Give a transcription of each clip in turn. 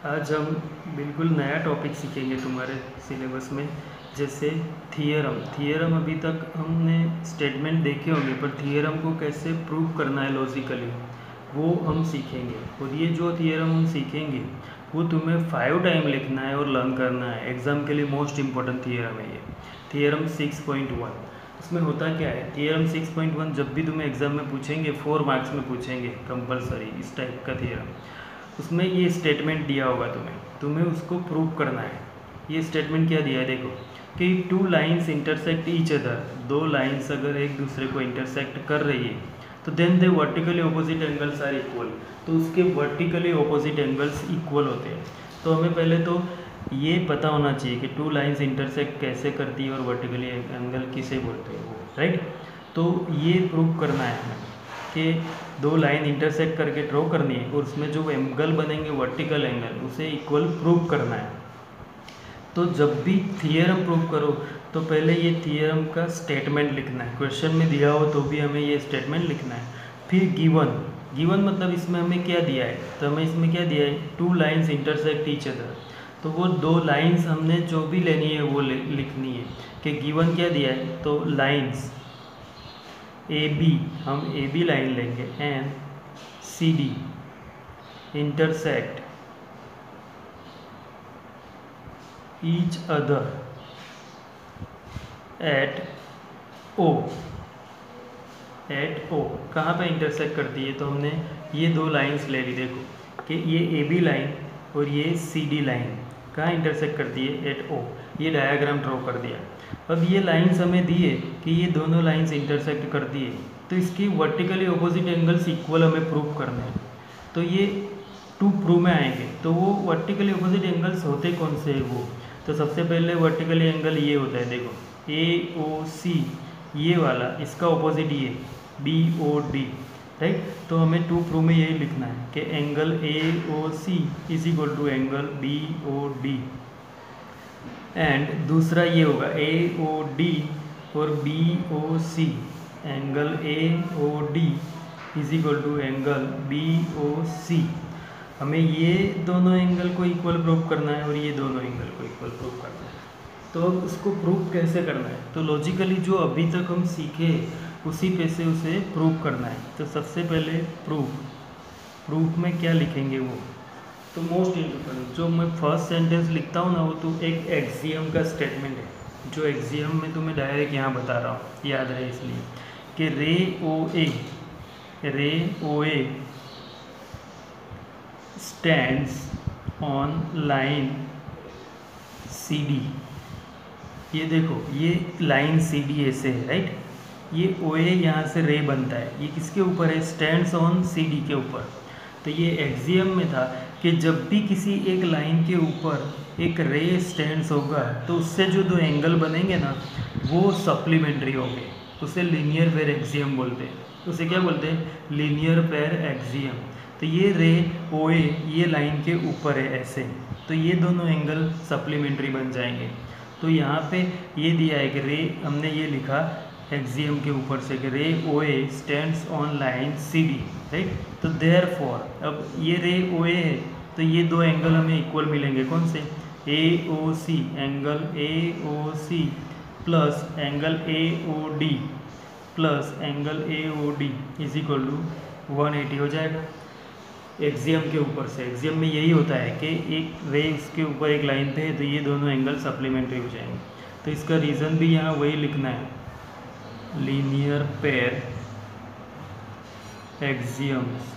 आज हम बिल्कुल नया टॉपिक सीखेंगे तुम्हारे सिलेबस में, जैसे थियरम अभी तक हमने स्टेटमेंट देखे होंगे, पर थियरम को कैसे प्रूव करना है लॉजिकली वो हम सीखेंगे। और ये जो थियरम हम सीखेंगे वो तुम्हें 5 टाइम लिखना है और लर्न करना है। एग्ज़ाम के लिए मोस्ट इंपॉर्टेंट थियरम है ये थियरम 6.1। इसमें होता क्या है, थियरम 6.1 जब भी तुम्हें एग्ज़ाम में पूछेंगे 4 मार्क्स में पूछेंगे कंपलसरी, इस टाइप का थियरम। उसमें ये स्टेटमेंट दिया होगा, तुम्हें उसको प्रूव करना है। ये स्टेटमेंट क्या दिया है देखो, कि 2 lines intersect each other, 2 lines अगर एक दूसरे को इंटरसेक्ट कर रही है तो then they vertically opposite angles are equal, तो उसके वर्टिकली ऑपोजिट एंगल्स इक्वल होते हैं। तो हमें पहले तो ये पता होना चाहिए कि 2 लाइन्स इंटरसेक्ट कैसे करती है और वर्टिकली एंगल किसे बोलते हैं वो, राइट। तो ये प्रूव करना है हमें कि 2 लाइन इंटरसेक्ट करके ड्रॉ करनी है और उसमें जो एंगल बनेंगे वर्टिकल एंगल उसे इक्वल प्रूव करना है। तो जब भी थियरम प्रूव करो तो पहले ये थियरम का स्टेटमेंट लिखना है। क्वेश्चन में दिया हो तो भी हमें ये स्टेटमेंट लिखना है। फिर गिवन मतलब इसमें हमें क्या दिया है, तो हमें इसमें क्या दिया है, 2 लाइन्स इंटरसेक्ट ईच अदर। तो वो 2 लाइन्स हमने जो भी लेनी है वो लिखनी है। कि गिवन क्या दिया है, तो लाइन्स ए बी, हम ए बी लाइन लेंगे and C D intersect each other at O. कहाँ पे इंटरसेक्ट करती है, तो हमने ये 2 लाइंस ले ली। देखो कि ये ए बी लाइन और ये सी डी लाइन कहाँ इंटरसेक्ट करती है, एट ओ। ये डायग्राम ड्रॉ कर दिया। अब ये लाइंस हमें दी है कि ये दोनों लाइंस इंटरसेक्ट करती है, तो इसकी वर्टिकली ऑपोजिट एंगल्स इक्वल हमें प्रूव करना है। तो ये 2 प्रूव में आएंगे। तो वो वर्टिकली ऑपोजिट एंगल्स होते कौन से है वो, तो सबसे पहले वर्टिकली एंगल ये होता है, देखो ए ओ सी, ये वाला इसका ऑपोजिट ये बी ओ डी, राइट। तो हमें 2 प्रूव में यही लिखना है कि angle A O C is equal to angle B O D. And दूसरा ये होगा ए ओ डी और B O C, angle A O D is equal to angle B O C. हमें ये दोनों एंगल को इक्वल प्रूव करना है और ये दोनों एंगल को इक्वल प्रूव करना है। तो अब उसको प्रूव कैसे करना है, तो लॉजिकली जो अभी तक हम सीखे उसी पे से उसे प्रूव करना है। तो सबसे पहले प्रूफ में क्या लिखेंगे वो, तो मोस्ट इम्पोर्टेंट जो मैं फर्स्ट सेंटेंस लिखता हूँ ना, वो तो एक एक्सियम का स्टेटमेंट है। जो एक्सियम में तुम्हें डायरेक्ट यहाँ बता रहा हूँ, याद रहे इसलिए, कि रे ओ ए stands on line CD। ये देखो ये लाइन CD ऐसे है, राइट। ये OA यहाँ से रे बनता है, ये किसके ऊपर है, स्टैंड्स ऑन CD के ऊपर। तो ये एक्सियम में था कि जब भी किसी एक लाइन के ऊपर एक रे स्टैंड्स होगा तो उससे जो 2 एंगल बनेंगे ना वो सप्लीमेंट्री होंगे, उसे लीनियर पेयर एक्सियम बोलते हैं। उसे क्या बोलते हैं, लीनियर पेयर एक्सियम। तो ये रे OA ये लाइन के ऊपर है ऐसे, तो ये दोनों एंगल सप्लीमेंट्री बन जाएंगे। तो यहाँ पे ये दिया है कि रे, हमने ये लिखा एक्सियम के ऊपर से कि रे OA stands on line CD, right. तो देयरफॉर अब ये रे OA है तो ये 2 एंगल हमें इक्वल मिलेंगे, कौन से, AOC, angle AOC plus angle AOD plus angle AOD is equal to 180 हो जाएगा एक्सियम के ऊपर से। एक्सियम में यही होता है कि एक रे उसके ऊपर एक लाइन पे है तो ये दोनों एंगल सप्लीमेंट्री हो जाएंगे। तो इसका रीज़न भी यहाँ वही लिखना है, लीनियर पेयर एक्सियम्स।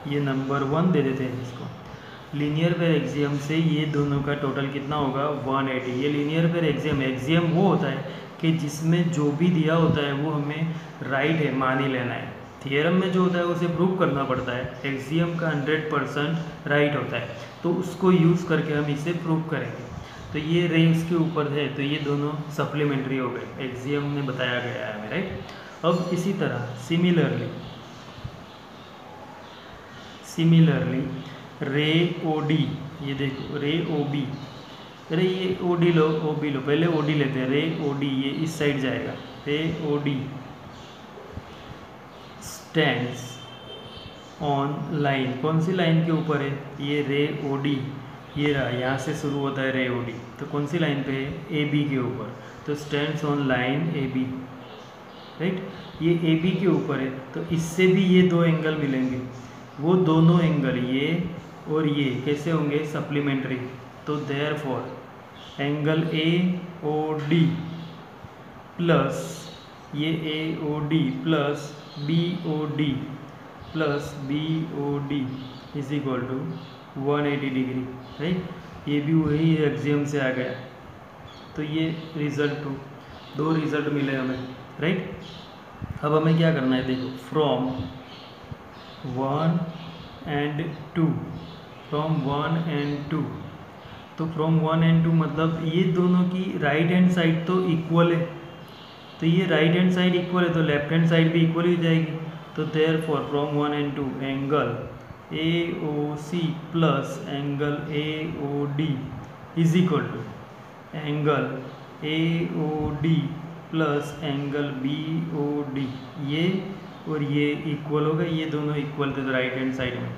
ये नंबर 1 दे देते हैं इसको। लीनियर पेयर एक्सियम से ये दोनों का टोटल कितना होगा, 180। ये लीनियर पेयर एक्सियम वो होता है कि जिसमें जो भी दिया होता है वो हमें राइट है मान ही लेना है। थियरम में जो होता है उसे प्रूव करना पड़ता है, एक्सियम का 100% राइट होता है, तो उसको यूज़ करके हम इसे प्रूव करेंगे। तो ये रे उसके ऊपर है तो ये दोनों सप्लीमेंट्री हो गए, एक्सियम में बताया गया है हमें, राइट। अब इसी तरह सिमिलरली रे OD, ये देखो रे OB, अरे ये OD लो, OB लो, पहले OD लेते हैं, रे OD ये इस साइड जाएगा, रे OD stands ऑन लाइन, कौन सी लाइन के ऊपर है? ये रे ओ डी, ये रहा, यहाँ से शुरू होता है रे ओ डी, तो कौन सी लाइन पे है? ए बी के ऊपर, तो stands on line A B, right. ये ए बी के ऊपर है, तो इससे भी ये दो एंगल मिलेंगे, वो दोनों एंगल ये और ये कैसे होंगे? सप्लीमेंट्री। तो therefore angle A O D plus ये A O D plus B O D plus B O D is equal to 180 degree, right. ये भी वही एक्सियम से आ गया, तो ये रिजल्ट दो रिजल्ट मिले हमें, राइट। अब हमें क्या करना है? देखो, फ्रॉम 1 and 2, फ्रॉम 1 and 2, तो फ्रॉम 1 and 2 मतलब ये दोनों की राइट हैंड साइड तो इक्वल है, तो ये राइट हैंड साइड इक्वल है तो लेफ्ट हैंड साइड भी इक्वल हो जाएगी। तो therefore from 1 and 2 angle A O C plus angle A O D is equal to angle A O D plus angle B O D, ये और ये equal हो गए, ये दोनों इक्वल थे राइट हैंड साइड में।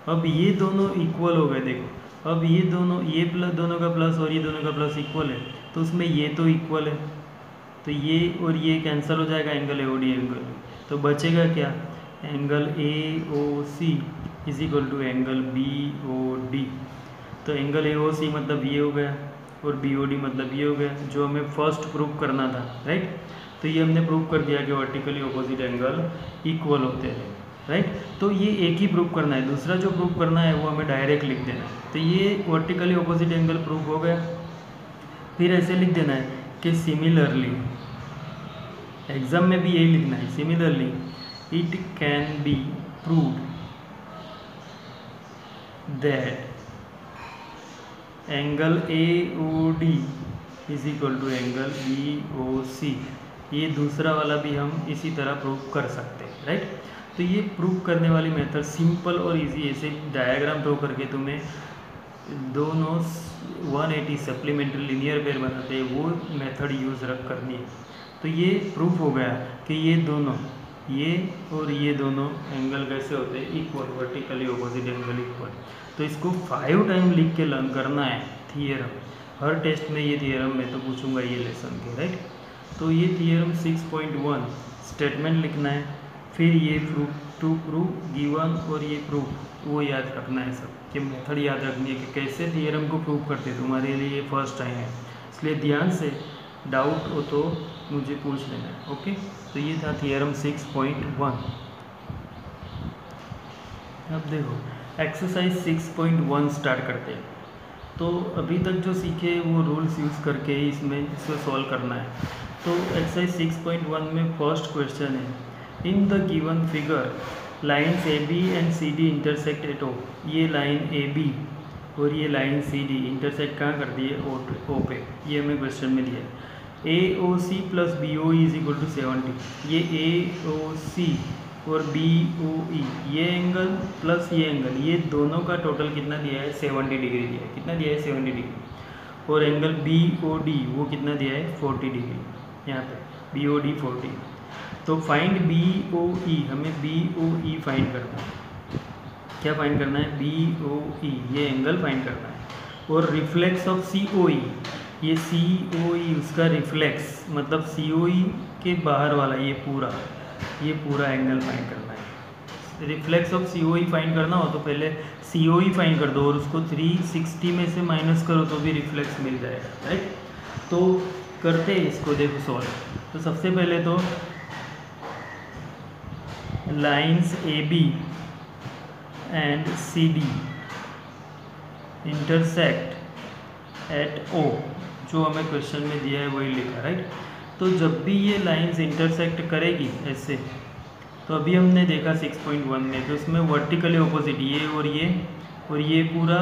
अब ये दोनों इक्वल हो गए, देखो अब ये दोनों, ये प्लस दोनों का प्लस और ये दोनों का प्लस इक्वल है, तो उसमें ये तो इक्वल है, तो ये और ये कैंसिल हो जाएगा, angle A O D angle, तो बचेगा क्या? Angle A O C is equal to angle B O D. तो एंगल ए ओ सी मतलब ये हो गया और बी ओ डी मतलब ये हो गया, जो हमें फर्स्ट प्रूव करना था, राइट। तो ये हमने प्रूव कर दिया कि वर्टिकली ऑपोजिट एंगल इक्वल होते हैं, राइट। तो ये एक ही प्रूव करना है, दूसरा जो प्रूव करना है वो हमें डायरेक्ट लिख देना है। तो ये वर्टिकली ऑपोजिट एंगल प्रूव हो गया। फिर ऐसे लिख देना है कि सिमिलरली, एग्जाम में भी यही लिखना है, similarly it can be proved that angle A O D is equal to angle B O C. ये दूसरा वाला भी हम इसी तरह प्रूव कर सकते हैं, राइट। तो ये प्रूव करने वाली मेथड सिंपल और इजी, ऐसे डायग्राम ड्रॉ करके तुम्हें दोनों 180 सप्लीमेंट्री लिनियर पेयर बनाते हैं वो मेथड यूज़ करनी है। तो ये प्रूफ हो गया कि ये दोनों, ये और ये दोनों एंगल कैसे होते हैं? Equal, vertically opposite angle equal. तो इसको 5 टाइम लिख के लर्न करना है थियरम, हर टेस्ट में ये थियरम मैं तो पूछूंगा ये लेसन के, राइट। तो ये थियरम 6.1 स्टेटमेंट लिखना है, फिर ये प्रूफ टू प्रूव गिवन और ये प्रूफ वो याद रखना है सब, कि मेथड याद रखनी है कि कैसे थियरम को प्रूव करते। तुम्हारे लिए ये फर्स्ट टाइम है, इसलिए ध्यान से डाउट हो तो मुझे पूछ लेना है, ओके। तो ये था थियरम 6.1। अब देखो एक्सरसाइज 6.1 स्टार्ट करते हैं। तो अभी तक जो सीखे वो रूल्स यूज़ करके इसमें इसको सॉल्व करना है। तो एक्सरसाइज 6.1 में फर्स्ट क्वेश्चन है, in the given figure lines A B and C D intersect at O. ये लाइन ए बी और ये लाइन सी डी इंटरसेक्ट कहाँ करती है? ओ पे। ये हमें क्वेश्चन में दिया है। A O C plus B O E is equal to 70। ये ए ओ सी और बी ओ ई, ये एंगल प्लस ये एंगल, ये दोनों का टोटल कितना दिया है? 70 डिग्री दिया है। कितना दिया है? 70 डिग्री। और एंगल बी ओ डी वो कितना दिया है? 40 डिग्री। यहाँ पे बी ओ डी 40। तो फाइंड बी ओ ई, हमें बी ओ ई फाइंड करना है। क्या फाइंड करना है? बी ओ ई, ये एंगल फाइंड करना है। और रिफ्लेक्स ऑफ सी ओ ई, ये सी ओ ई उसका रिफ्लेक्स, मतलब सी ओ ई के बाहर वाला ये पूरा एंगल फाइंड करना है। Reflex of C O E find करना हो तो पहले सी ओ ई फाइंड कर दो और उसको 360 में से माइनस करो तो भी रिफ्लेक्स मिल जाएगा, राइट। तो करते हैं इसको, देखो सॉल्व। तो सबसे पहले तो lines A B and C D intersect at O, जो हमें क्वेश्चन में दिया है वही लिखा, राइट। तो जब भी ये लाइंस इंटरसेक्ट करेगी ऐसे, तो अभी हमने देखा 6.1 में कि उसमें वर्टिकली ऑपोजिट ये और ये पूरा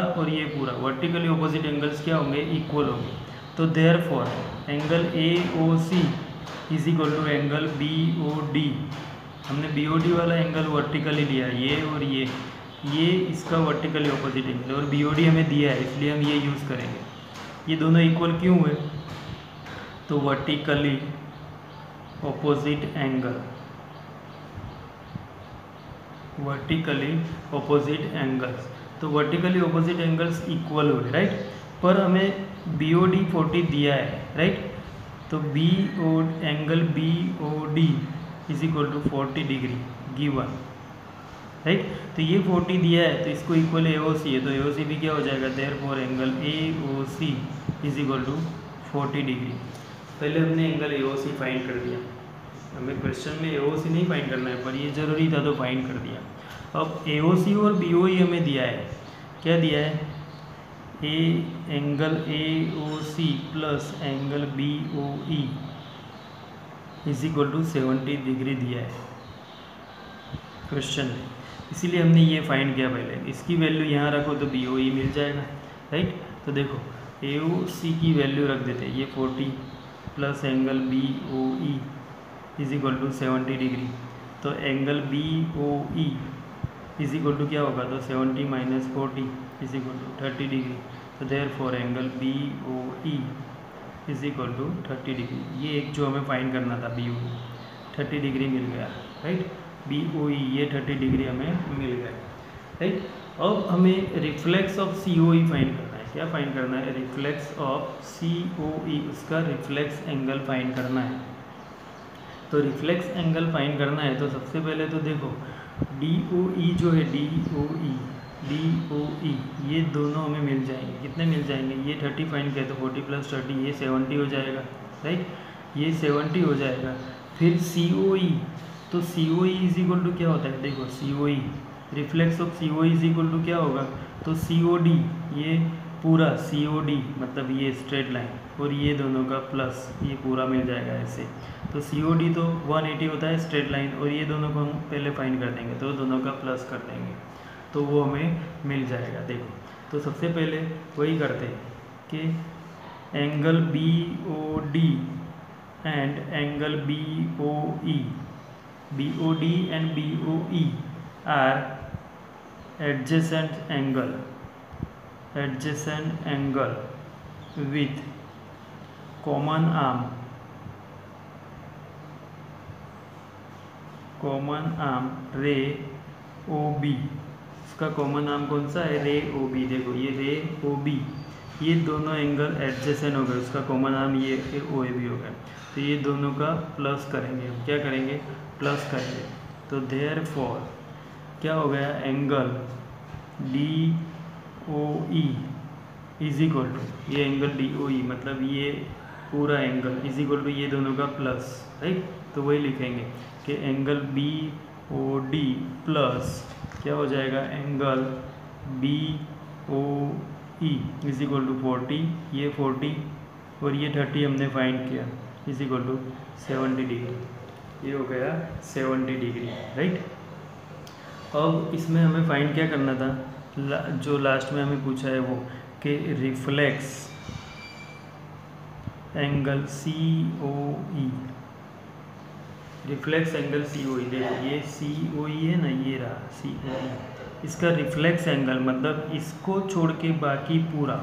वर्टिकली ऑपोजिट एंगल्स क्या होंगे? इक्वल होंगे। तो therefore angle A O C is equal to angle B O D. हमने बी ओ डी वाला एंगल वर्टिकली लिया, ये और ये इसका वर्टिकली ऑपोजिट एंगल, और बी ओ डी हमें दिया है इसलिए हम ये यूज़ करेंगे। ये दोनों इक्वल क्यों हुए? तो vertically opposite angle vertically opposite angles, तो वर्टिकली ऑपोजिट एंगल्स इक्वल हुए, राइट। पर हमें BOD 40 दिया है, राइट। तो angle BOD is equal to 40 degree given, right. तो ये 40 दिया है तो इसको इक्वल AOC है, तो AOC भी क्या हो जाएगा, therefore angle AOC is equal to 40 degree. पहले हमने एंगल AOC फाइंड कर दिया, हमें क्वेश्चन में AOC नहीं फाइंड करना है पर ये ज़रूरी था तो फाइंड कर दिया। अब AOC और BOE हमें दिया है, क्या दिया है, angle AOC plus angle BOE is equal to 70 degree दिया है क्वेश्चन में, इसीलिए हमने ये फाइंड किया। पहले इसकी वैल्यू यहाँ रखो तो BOE मिल जाएगा, राइट। तो देखो AOC की वैल्यू रख देते हैं, ये 40 plus angle BOE is equal to 70 degree, तो angle BOE is equal to क्या होगा, तो 70 minus 40 is equal to 30 degree, तो therefore angle BOE is equal to 30 degree. ये एक जो हमें फाइंड करना था BOE 30 डिग्री मिल गया, राइट। BOE ये 30 डिग्री हमें मिल गया, राइट। अब हमें रिफ्लेक्स ऑफ COE फाइंड करना है, क्या फाइंड करना है, रिफ्लेक्स ऑफ COE, उसका रिफ्लेक्स एंगल फाइंड करना है। तो रिफ्लेक्स एंगल फाइंड करना है तो सबसे पहले तो देखो DOE जो है, DOE ये दोनों हमें मिल जाएंगे, कितने मिल जाएंगे, ये 30 फाइंड किया तो 40 प्लस 30 ये 70 हो जाएगा, राइट, ये 70 हो जाएगा। फिर COE, तो COE इज इक्वल टू क्या होता है, देखो COE reflex of COE is equal to क्या होगा, तो COD, ये पूरा COD मतलब ये स्ट्रेट लाइन और ये दोनों का प्लस, ये पूरा मिल जाएगा ऐसे। तो COD तो 180 होता है स्ट्रेट लाइन, और ये दोनों को हम पहले फाइंड कर देंगे तो दोनों का प्लस कर देंगे तो वो हमें मिल जाएगा। देखो तो सबसे पहले वही करते हैं कि angle BOD and angle BOE, BOD and BOE are adjacent angle with common arm रे OB। इसका कॉमन आर्म कौन सा है, रे OB। देखो ये रे OB, ये दोनों एंगल एडजेसेंट हो गए, उसका कॉमन आर्म ये OAB हो गया, तो ये दोनों का प्लस करेंगे, हम क्या करेंगे, प्लस करेंगे। तो देयरफॉर क्या हो गया, angle DOE is equal to, ये एंगल DOE मतलब ये पूरा एंगल इज इक्वल टू ये दोनों का प्लस, राइट। तो वही लिखेंगे कि एंगल BOD प्लस क्या हो जाएगा, angle BOE is equal to 40, ये 40 और ये 30 हमने फाइंड किया इज इक्वल टू 70 डिग्री, ये हो गया 70 डिग्री, राइट। अब इसमें हमें फाइंड क्या करना था, जो लास्ट में हमें पूछा है वो कि reflex angle COE, reflex angle COE, देखो ये COE है ना, ये रहा COE, इसका रिफ्लेक्स एंगल मतलब इसको छोड़ के बाकी पूरा,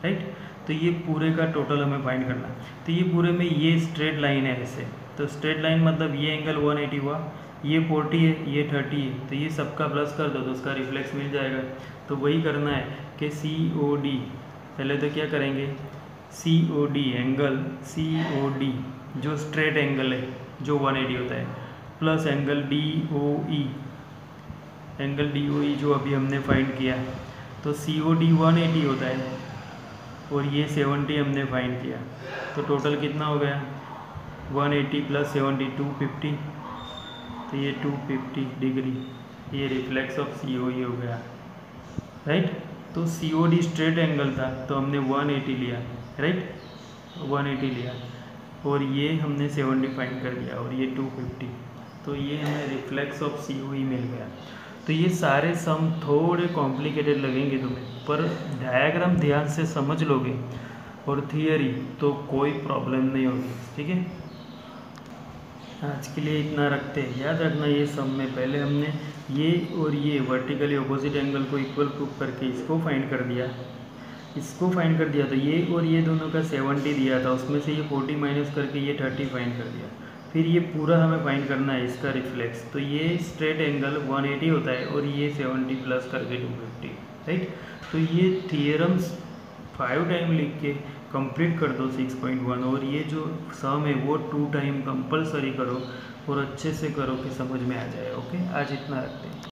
राइट। तो ये पूरे का टोटल हमें फाइंड करना है। तो ये पूरे में ये स्ट्रेट लाइन है ऐसे, तो स्ट्रेट लाइन मतलब ये एंगल 180 हुआ, ये 40 है, ये 30 है, तो ये सबका प्लस कर दो तो उसका रिफ्लेक्स मिल जाएगा। तो वही करना है कि COD, पहले तो क्या करेंगे, COD एंगल COD जो स्ट्रेट एंगल है जो 180 होता है, plus angle DOE, angle DOE जो अभी हमने फाइंड किया, तो COD 180 होता है और ये 70 हमने फाइंड किया, तो टोटल कितना हो गया, 180 प्लस 70 250, तो ये 250 डिग्री, ये रिफ्लेक्स ऑफ COE हो गया, राइट। तो COD स्ट्रेट एंगल था तो हमने 180 लिया, राइट, 180 लिया और ये हमने 70 फाइंड कर दिया और ये 250, तो ये हमें रिफ्लेक्स ऑफ COE मिल गया। तो ये सारे सम थोड़े कॉम्प्लिकेटेड लगेंगे तुम्हें, पर डायग्राम ध्यान से समझ लोगे और थियरी तो कोई प्रॉब्लम नहीं होगी, ठीक है। आज के लिए इतना रखते हैं, याद रखना ये सम में पहले हमने ये और ये वर्टिकली ऑपोजिट एंगल को इक्वल प्रूफ करके इसको फाइंड कर दिया, तो ये और ये दोनों का 70 दिया था, उसमें से ये 40 माइनस करके ये 30 फाइंड कर दिया, फिर ये पूरा हमें फाइंड करना है इसका रिफ्लेक्स। तो ये स्ट्रेट एंगल 180 होता है और ये 70 प्लस करके 250, राइट। तो ये थियरम्स 5 टाइम लिख के कंप्लीट कर दो 6.1, और ये जो सम है वो 2 टाइम कंपलसरी करो और अच्छे से करो कि समझ में आ जाए। ओके, आज इतना रखते हैं।